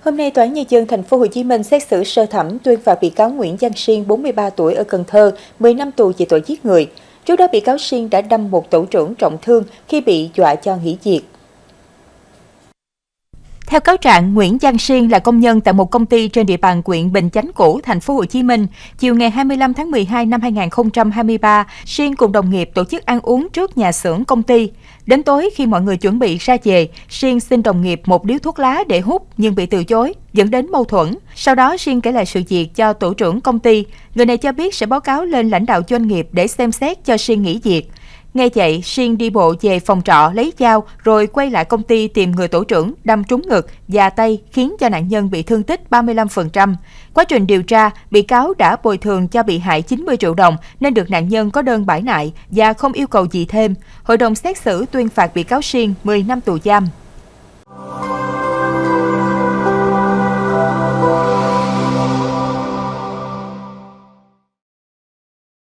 Hôm nay, Tòa án Nhân dân Thành phố Hồ Chí Minh xét xử sơ thẩm tuyên phạt bị cáo Nguyễn Văn Siên, 43 tuổi ở Cần Thơ, 10 năm tù về tội giết người. Trước đó, bị cáo Siên đã đâm một tổ trưởng trọng thương khi bị dọa cho nghỉ việc. Theo cáo trạng, Nguyễn Văn Siên là công nhân tại một công ty trên địa bàn huyện Bình Chánh cũ, Thành phố Hồ Chí Minh. Chiều ngày 25 tháng 12 năm 2023, Siên cùng đồng nghiệp tổ chức ăn uống trước nhà xưởng công ty. Đến tối, khi mọi người chuẩn bị ra về, Siên xin đồng nghiệp một điếu thuốc lá để hút nhưng bị từ chối, dẫn đến mâu thuẫn. Sau đó, Siên kể lại sự việc cho tổ trưởng công ty. Người này cho biết sẽ báo cáo lên lãnh đạo doanh nghiệp để xem xét cho Siên nghỉ việc. Nghe vậy, Siên đi bộ về phòng trọ lấy dao rồi quay lại công ty tìm người tổ trưởng đâm trúng ngực và tay khiến cho nạn nhân bị thương tích 35%. Quá trình điều tra, bị cáo đã bồi thường cho bị hại 90 triệu đồng nên được nạn nhân có đơn bãi nại và không yêu cầu gì thêm. Hội đồng xét xử tuyên phạt bị cáo Siên 10 năm tù giam.